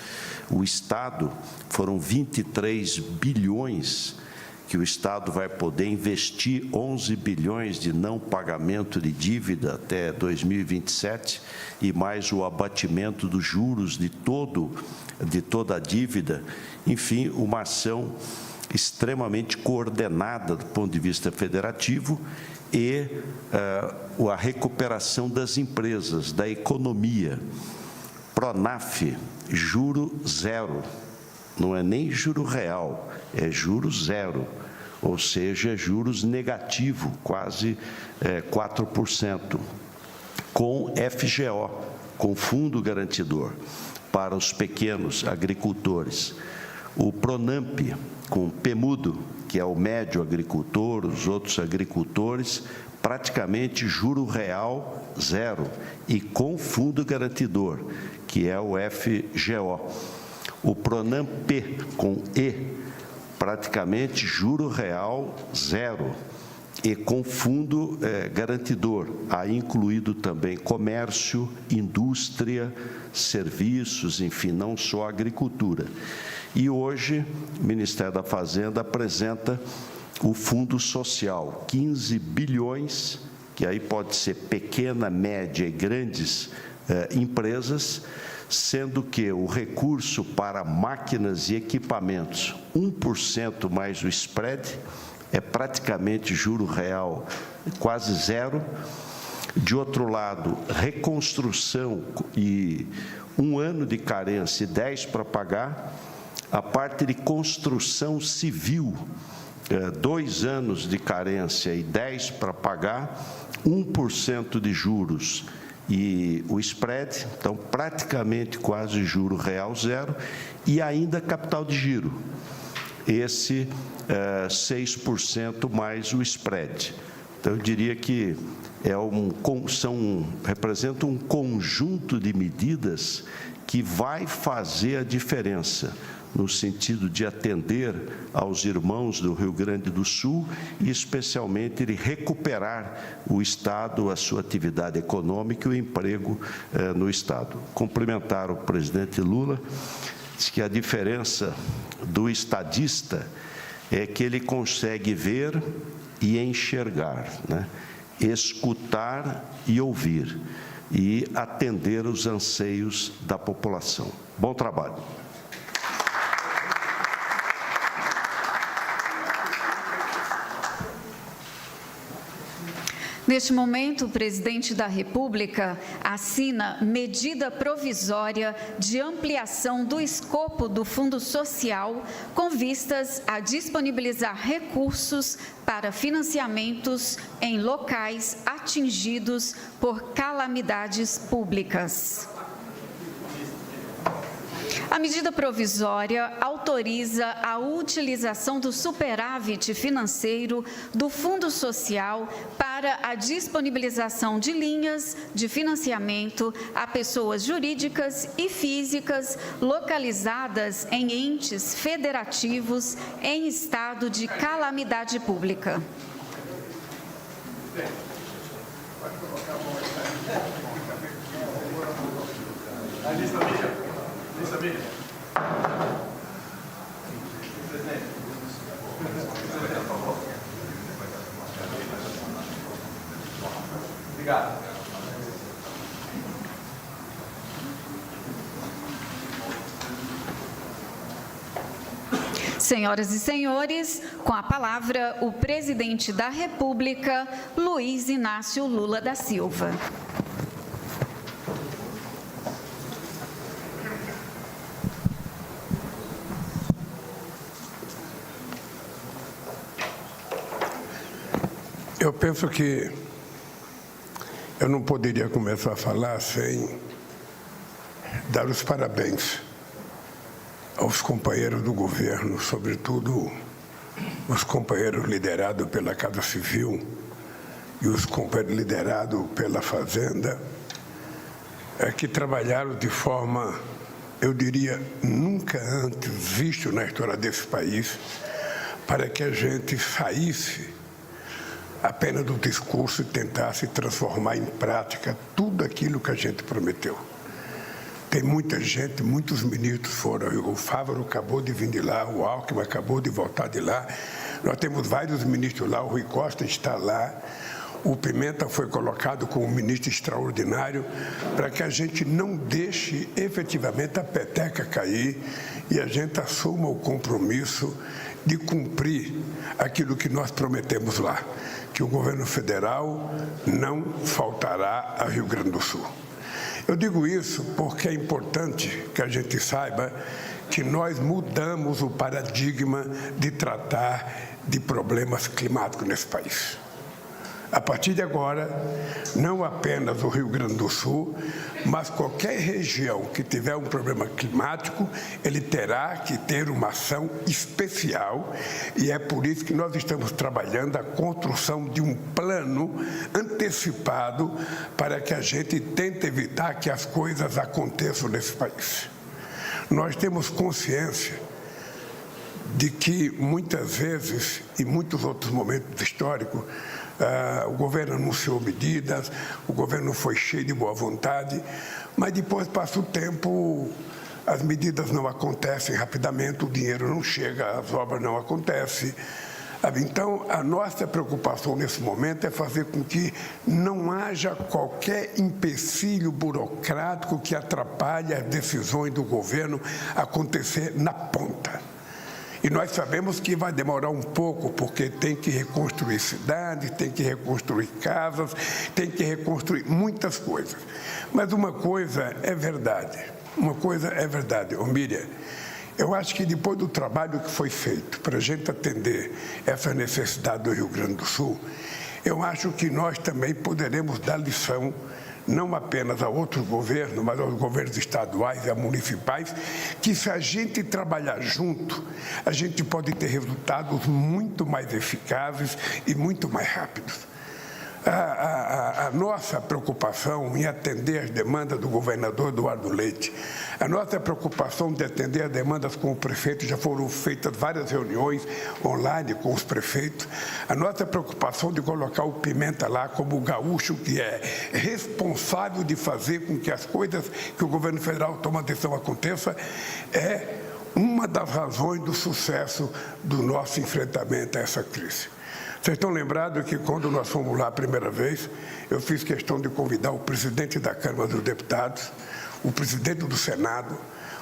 o Estado, foram 23 bilhões que o Estado vai poder investir, 11 bilhões de não pagamento de dívida até 2027, e mais o abatimento dos juros de toda a dívida. Enfim, uma ação extremamente coordenada do ponto de vista federativo e a recuperação das empresas, da economia. Pronaf, juro zero, não é nem juro real, é juro zero, ou seja, juros negativo, quase 4%, com FGO, com Fundo Garantidor, para os pequenos agricultores. O Pronamp, com PEMUDO, que é o médio agricultor, os outros agricultores, praticamente juro real zero, e com Fundo Garantidor, que é o FGO. O Pronamp, com E, praticamente juro real zero, e com Fundo Garantidor, aí incluído também comércio, indústria, serviços, enfim, não só agricultura. E hoje, o Ministério da Fazenda apresenta o Fundo Social, 15 bilhões, que aí pode ser pequena, média e grandes empresas, sendo que o recurso para máquinas e equipamentos, 1% mais o spread, é praticamente juro real quase zero. De outro lado, reconstrução e 1 ano de carência e 10 para pagar. A parte de construção civil, 2 anos de carência e 10 para pagar, 1% de juros e o spread, então praticamente quase juro real zero, e ainda capital de giro, esse 6% mais o spread. Então eu diria que representa um conjunto de medidas que vai fazer a diferença no sentido de atender aos irmãos do Rio Grande do Sul e, especialmente, de recuperar o Estado, a sua atividade econômica e o emprego no Estado. Cumprimentar o presidente Lula, diz que a diferença do estadista é que ele consegue ver e enxergar, né? Escutar e ouvir, e atender os anseios da população. Bom trabalho. Neste momento, o presidente da República assina medida provisória de ampliação do escopo do Fundo Social com vistas a disponibilizar recursos para financiamentos em locais atingidos por calamidades públicas. A medida provisória autoriza a utilização do superávit financeiro do Fundo Social para a disponibilização de linhas de financiamento a pessoas jurídicas e físicas localizadas em entes federativos em estado de calamidade pública. Obrigado. Senhoras e senhores, com a palavra o presidente da República, Luiz Inácio Lula da Silva. Eu penso que eu não poderia começar a falar sem dar os parabéns aos companheiros do governo, sobretudo os companheiros liderados pela Casa Civil e os companheiros liderados pela Fazenda, que trabalharam de forma eu diria, nunca antes visto na história desse país, para que a gente saísse apenas do discurso e tentasse transformar em prática tudo aquilo que a gente prometeu. Tem muita gente, muitos ministros foram, o Fávaro acabou de vir de lá, o Alckmin acabou de voltar de lá, nós temos vários ministros lá, o Rui Costa está lá, o Pimenta foi colocado como ministro extraordinário para que a gente não deixe efetivamente a peteca cair e a gente assuma o compromisso de cumprir aquilo que nós prometemos lá, que o governo federal não faltará a Rio Grande do Sul. Eu digo isso porque é importante que a gente saiba que nós mudamos o paradigma de tratar de problemas climáticos nesse país. A partir de agora, não apenas o Rio Grande do Sul, mas qualquer região que tiver um problema climático, ele terá que ter uma ação especial e é por isso que nós estamos trabalhando a construção de um plano antecipado para que a gente tente evitar que as coisas aconteçam nesse país. Nós temos consciência de que muitas vezes, em muitos outros momentos históricos, o governo anunciou medidas, o governo foi cheio de boa vontade, mas depois passa o tempo, as medidas não acontecem rapidamente, o dinheiro não chega, as obras não acontecem. Então, a nossa preocupação nesse momento é fazer com que não haja qualquer empecilho burocrático que atrapalhe as decisões do governo acontecer na ponta. E nós sabemos que vai demorar um pouco, porque tem que reconstruir cidades, tem que reconstruir casas, tem que reconstruir muitas coisas. Mas uma coisa é verdade, ô Miriam, eu acho que depois do trabalho que foi feito para a gente atender essa necessidade do Rio Grande do Sul, eu acho que nós também poderemos dar lição não apenas a outros governos, mas aos governos estaduais e municipais, que se a gente trabalhar junto, a gente pode ter resultados muito mais eficazes e muito mais rápidos. A nossa preocupação em atender as demandas do governador Eduardo Leite, a nossa preocupação de atender as demandas com o prefeito, já foram feitas várias reuniões online com os prefeitos, a nossa preocupação de colocar o Pimenta lá como o gaúcho que é responsável de fazer com que as coisas que o governo federal toma atenção aconteça, é uma das razões do sucesso do nosso enfrentamento a essa crise. Vocês estão lembrados que quando nós fomos lá a primeira vez, eu fiz questão de convidar o presidente da Câmara dos Deputados, o presidente do Senado,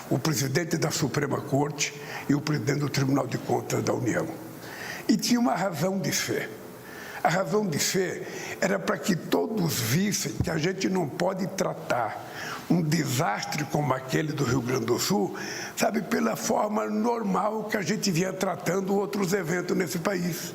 o presidente da Suprema Corte e o presidente do Tribunal de Contas da União. E tinha uma razão de ser. A razão de ser era para que todos vissem que a gente não pode tratar um desastre como aquele do Rio Grande do Sul, sabe, pela forma normal que a gente vinha tratando outros eventos nesse país.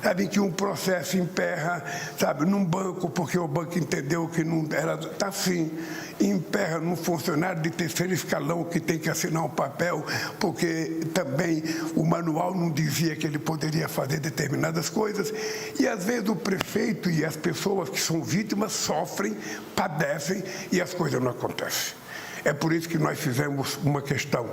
Sabe, que um processo emperra, sabe, num banco, porque o banco entendeu que não era, está assim, emperra num funcionário de terceiro escalão que tem que assinar um papel, porque também o manual não dizia que ele poderia fazer determinadas coisas, e às vezes o prefeito e as pessoas que são vítimas sofrem, padecem e as coisas não acontecem. É por isso que nós fizemos uma questão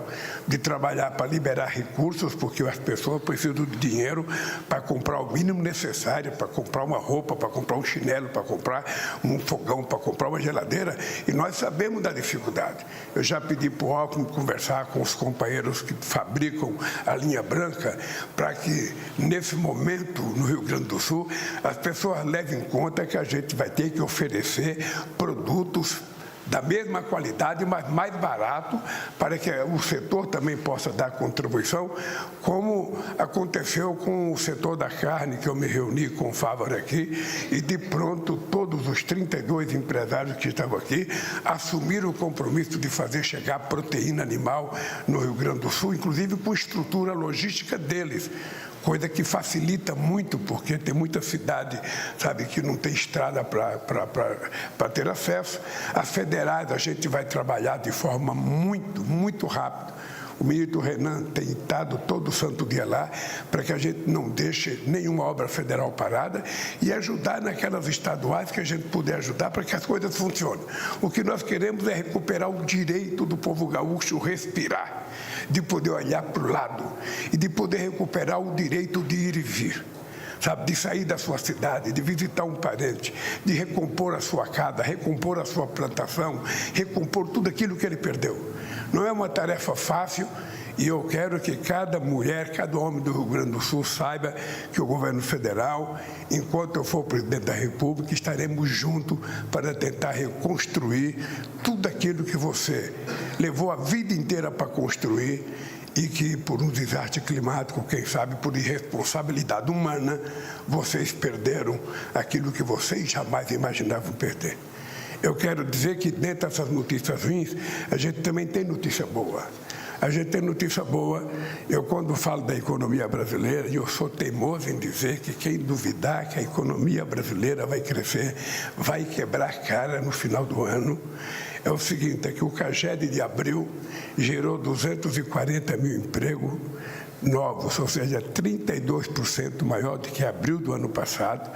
de trabalhar para liberar recursos, porque as pessoas precisam de dinheiro para comprar o mínimo necessário, para comprar uma roupa, para comprar um chinelo, para comprar um fogão, para comprar uma geladeira, e nós sabemos da dificuldade. Eu já pedi para o Alckmin conversar com os companheiros que fabricam a linha branca, para que, nesse momento, no Rio Grande do Sul, as pessoas levem em conta que a gente vai ter que oferecer produtos da mesma qualidade, mas mais barato, para que o setor também possa dar contribuição, como aconteceu com o setor da carne, que eu me reuni com o Fávaro aqui, e de pronto todos os 32 empresários que estavam aqui assumiram o compromisso de fazer chegar proteína animal no Rio Grande do Sul, inclusive com estrutura logística deles, coisa que facilita muito, porque tem muita cidade, sabe, que não tem estrada para ter acesso. As federais a gente vai trabalhar de forma muito rápida. O ministro Renan tem estado todo santo dia lá para que a gente não deixe nenhuma obra federal parada e ajudar naquelas estaduais que a gente puder ajudar para que as coisas funcionem. O que nós queremos é recuperar o direito do povo gaúcho respirar, de poder olhar para o lado e de poder recuperar o direito de ir e vir. Sabe, de sair da sua cidade, de visitar um parente, de recompor a sua casa, recompor a sua plantação, recompor tudo aquilo que ele perdeu. Não é uma tarefa fácil e eu quero que cada mulher, cada homem do Rio Grande do Sul saiba que o governo federal, enquanto eu for presidente da República, estaremos juntos para tentar reconstruir tudo aquilo que você levou a vida inteira para construir e que, por um desastre climático, quem sabe por irresponsabilidade humana, vocês perderam aquilo que vocês jamais imaginavam perder. Eu quero dizer que, dentro dessas notícias ruins, a gente também tem notícia boa. A gente tem notícia boa. Eu, quando falo da economia brasileira, eu sou teimoso em dizer que quem duvidar que a economia brasileira vai crescer, vai quebrar a cara no final do ano, é o seguinte, é que o CAGED de abril gerou 240 mil empregos novos, ou seja, 32% maior do que abril do ano passado.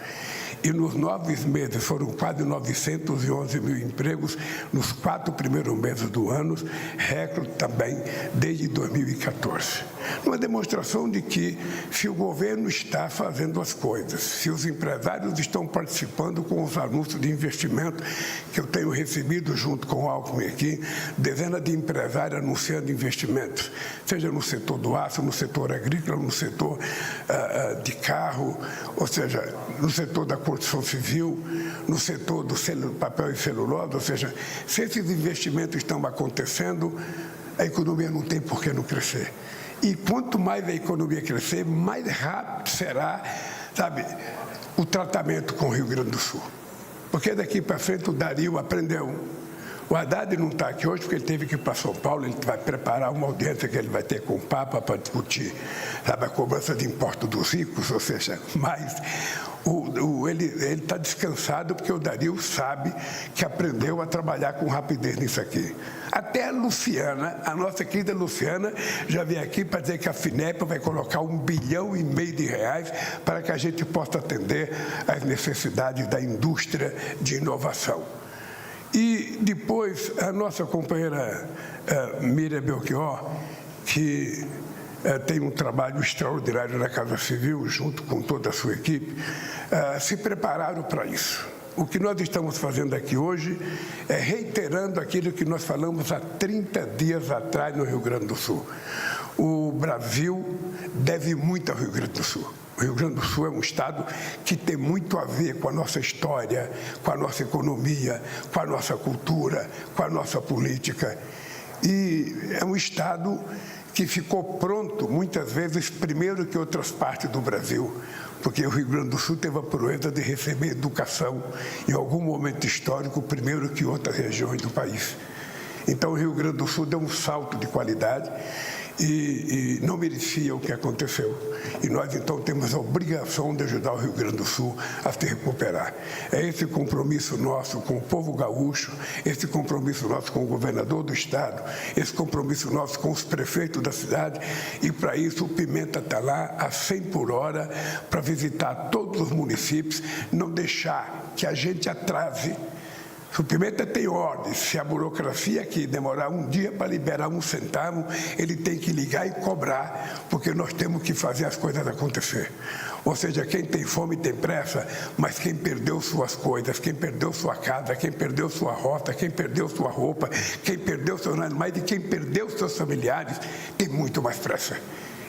E nos 9 meses foram quase 911 mil empregos nos 4 primeiros meses do ano, recorde também desde 2014. Uma demonstração de que, se o governo está fazendo as coisas, se os empresários estão participando com os anúncios de investimento que eu tenho recebido junto com o Alckmin aqui, dezenas de empresários anunciando investimentos, seja no setor do aço, no setor agrícola, no setor de carro, ou seja, no setor da construção civil, no setor do papel e celulose, ou seja, se esses investimentos estão acontecendo, a economia não tem por que não crescer. E quanto mais a economia crescer, mais rápido será, sabe, o tratamento com o Rio Grande do Sul. Porque daqui para frente o Dario aprendeu. O Haddad não está aqui hoje porque ele teve que ir para São Paulo, ele vai preparar uma audiência que ele vai ter com o Papa para discutir, sabe, a cobrança de impostos dos ricos, ou seja, mas ele está descansado porque o Dario sabe que aprendeu a trabalhar com rapidez nisso aqui. Até a Luciana, a nossa querida Luciana, já veio aqui para dizer que a FINEP vai colocar R$1,5 bilhão de reais para que a gente possa atender às necessidades da indústria de inovação. E depois a nossa companheira Miriam Belchior, que tem um trabalho extraordinário na Casa Civil, junto com toda a sua equipe, se prepararam para isso. O que nós estamos fazendo aqui hoje é reiterando aquilo que nós falamos há 30 dias atrás no Rio Grande do Sul. O Brasil deve muito ao Rio Grande do Sul. O Rio Grande do Sul é um estado que tem muito a ver com a nossa história, com a nossa economia, com a nossa cultura, com a nossa política. E é um estado que ficou pronto, muitas vezes, primeiro que outras partes do Brasil, porque o Rio Grande do Sul teve a proeza de receber educação, em algum momento histórico, primeiro que outras regiões do país. Então, o Rio Grande do Sul deu um salto de qualidade e não merecia o que aconteceu. E nós, então, temos a obrigação de ajudar o Rio Grande do Sul a se recuperar. É esse compromisso nosso com o povo gaúcho, esse compromisso nosso com o governador do estado, esse compromisso nosso com os prefeitos da cidade, e para isso o Pimenta está lá a 100 por hora para visitar todos os municípios, não deixar que a gente atrase. O Pimenta tem ordem, se a burocracia aqui demorar um dia para liberar 1 centavo, ele tem que ligar e cobrar, porque nós temos que fazer as coisas acontecer. Ou seja, quem tem fome tem pressa, mas quem perdeu suas coisas, quem perdeu sua casa, quem perdeu sua roça, quem perdeu sua roupa, quem perdeu seus animais e quem perdeu seus familiares, tem muito mais pressa.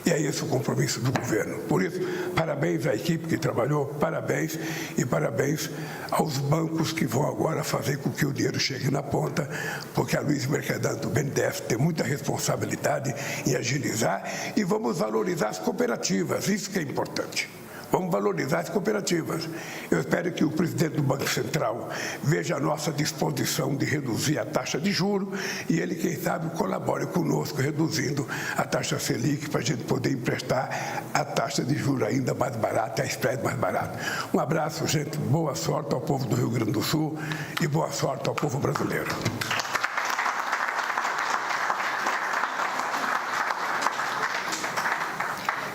E é esse o compromisso do governo. Por isso, parabéns à equipe que trabalhou, parabéns e parabéns aos bancos que vão agora fazer com que o dinheiro chegue na ponta, porque a Luiz Mercadante do BNDES tem muita responsabilidade em agilizar, e vamos valorizar as cooperativas, isso que é importante. Vamos valorizar as cooperativas. Eu espero que o presidente do Banco Central veja a nossa disposição de reduzir a taxa de juros e ele, quem sabe, colabore conosco reduzindo a taxa Selic para a gente poder emprestar a taxa de juros ainda mais barata, a spread mais barata. Um abraço, gente. Boa sorte ao povo do Rio Grande do Sul e boa sorte ao povo brasileiro.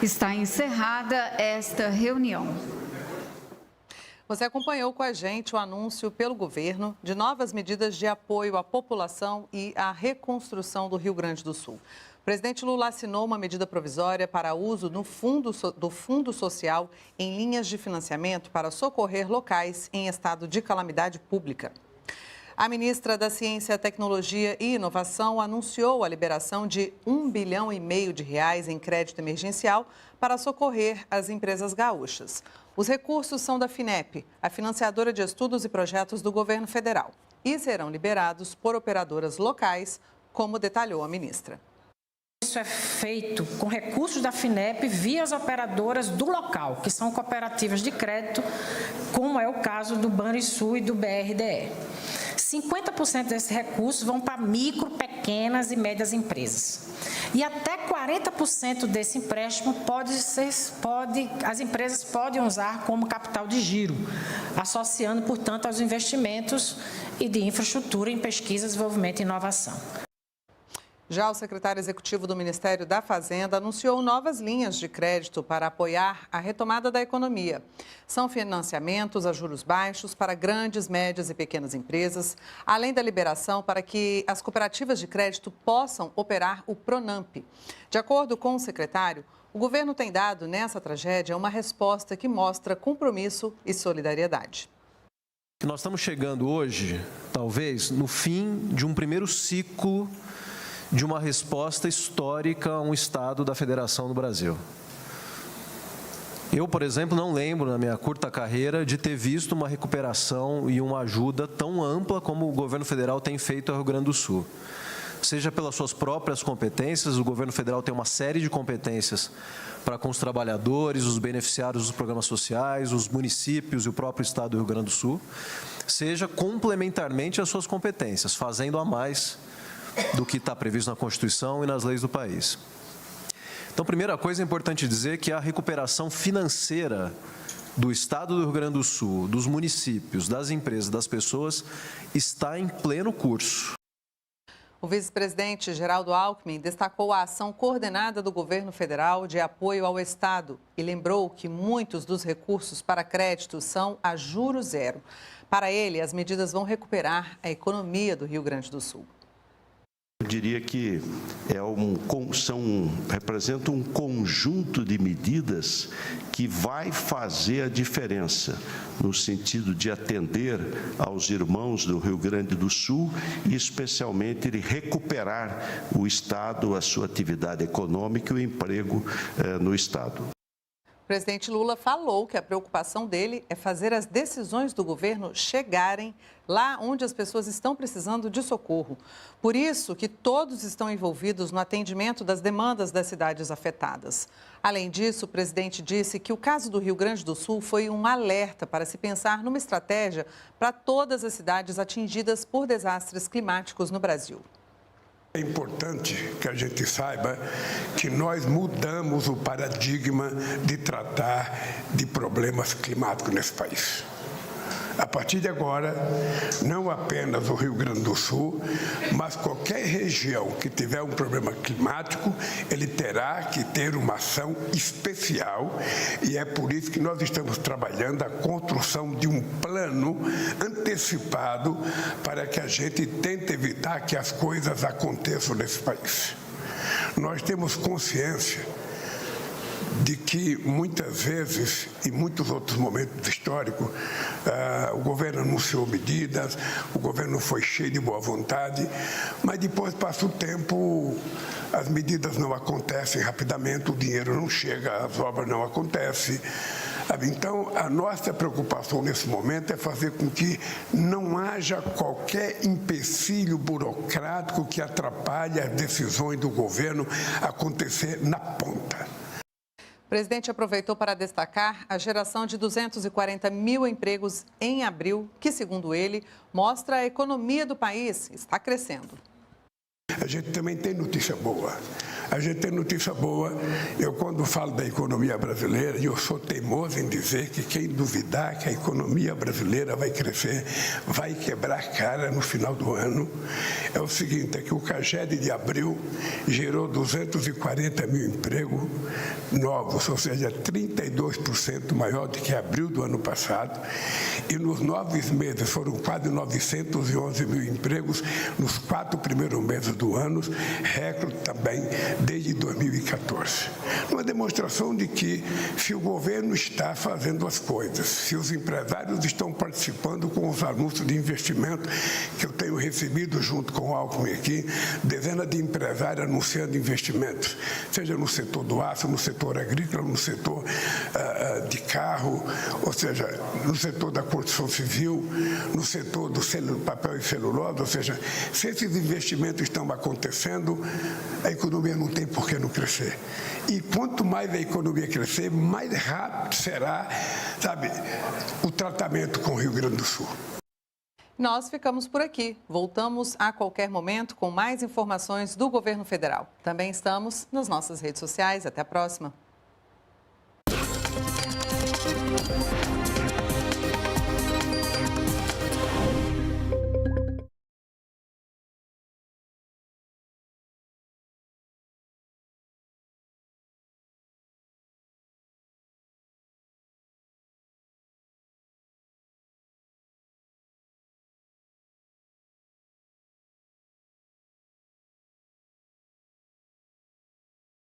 Está encerrada esta reunião. Você acompanhou com a gente o anúncio pelo governo de novas medidas de apoio à população e à reconstrução do Rio Grande do Sul. O presidente Lula assinou uma medida provisória para uso do Fundo Social em linhas de financiamento para socorrer locais em estado de calamidade pública. A ministra da Ciência, Tecnologia e Inovação anunciou a liberação de R$1,5 bilhão em crédito emergencial para socorrer as empresas gaúchas. Os recursos são da FINEP, a financiadora de estudos e projetos do governo federal, e serão liberados por operadoras locais, como detalhou a ministra. Isso é feito com recursos da FINEP via as operadoras do local, que são cooperativas de crédito, como é o caso do Banrisul e do BRDE. 50% desses recursos vão para micro, pequenas e médias empresas. E até 40% desse empréstimo as empresas podem usar como capital de giro, associando, portanto, aos investimentos e de infraestrutura em pesquisa, desenvolvimento e inovação. Já o secretário executivo do Ministério da Fazenda anunciou novas linhas de crédito para apoiar a retomada da economia. São financiamentos a juros baixos para grandes, médias e pequenas empresas, além da liberação para que as cooperativas de crédito possam operar o Pronamp. De acordo com o secretário, o governo tem dado nessa tragédia uma resposta que mostra compromisso e solidariedade. Nós estamos chegando hoje, talvez, no fim de um primeiro ciclo de uma resposta histórica a um Estado da Federação do Brasil. Eu, por exemplo, não lembro, na minha curta carreira, de ter visto uma recuperação e uma ajuda tão ampla como o governo federal tem feito ao Rio Grande do Sul. Seja pelas suas próprias competências, o governo federal tem uma série de competências para com os trabalhadores, os beneficiários dos programas sociais, os municípios e o próprio Estado do Rio Grande do Sul, seja complementarmente às suas competências, fazendo a mais do que está previsto na Constituição e nas leis do país. Então, primeira coisa é importante dizer que a recuperação financeira do Estado do Rio Grande do Sul, dos municípios, das empresas, das pessoas, está em pleno curso. O vice-presidente Geraldo Alckmin destacou a ação coordenada do governo federal de apoio ao Estado e lembrou que muitos dos recursos para crédito são a juros zero. Para ele, as medidas vão recuperar a economia do Rio Grande do Sul. Eu diria que representa um conjunto de medidas que vai fazer a diferença no sentido de atender aos irmãos do Rio Grande do Sul e, especialmente, de recuperar o Estado, a sua atividade econômica e o emprego no Estado. O presidente Lula falou que a preocupação dele é fazer as decisões do governo chegarem lá onde as pessoas estão precisando de socorro. Por isso que todos estão envolvidos no atendimento das demandas das cidades afetadas. Além disso, o presidente disse que o caso do Rio Grande do Sul foi um alerta para se pensar numa estratégia para todas as cidades atingidas por desastres climáticos no Brasil. É importante que a gente saiba que nós mudamos o paradigma de tratar de problemas climáticos nesse país. A partir de agora, não apenas o Rio Grande do Sul, mas qualquer região que tiver um problema climático, ele terá que ter uma ação especial e é por isso que nós estamos trabalhando a construção de um plano antecipado para que a gente tente evitar que as coisas aconteçam nesse país. Nós temos consciência de que muitas vezes, em muitos outros momentos históricos, o governo anunciou medidas, o governo foi cheio de boa vontade, mas depois passa o tempo, as medidas não acontecem rapidamente, o dinheiro não chega, as obras não acontecem. Então, a nossa preocupação nesse momento é fazer com que não haja qualquer empecilho burocrático que atrapalhe as decisões do governo acontecer na ponta. O presidente aproveitou para destacar a geração de 240 mil empregos em abril, que, segundo ele, mostra a economia do país está crescendo. A gente também tem notícia boa. a gente tem notícia boa. Eu, quando falo da economia brasileira, eu sou teimoso em dizer que quem duvidar que a economia brasileira vai crescer, vai quebrar a cara no final do ano. É o seguinte, é que o CAGED de abril gerou 240 mil empregos novos, ou seja, 32% maior do que abril do ano passado. E nos 9 meses foram quase 911 mil empregos nos 4 primeiros meses do ano, recorde também desde 2014. Uma demonstração de que, se o governo está fazendo as coisas, se os empresários estão participando com os anúncios de investimento que eu tenho recebido junto com o Alckmin aqui, dezenas de empresários anunciando investimentos, seja no setor do aço, no setor agrícola, no setor de carro, ou seja, no setor da construção civil, no setor do papel e celulose, ou seja, se esses investimentos estão acontecendo, a economia não tem por que não crescer. E quanto mais a economia crescer, mais rápido será, sabe, o tratamento com o Rio Grande do Sul. Nós ficamos por aqui. Voltamos a qualquer momento com mais informações do governo federal. Também estamos nas nossas redes sociais. Até a próxima.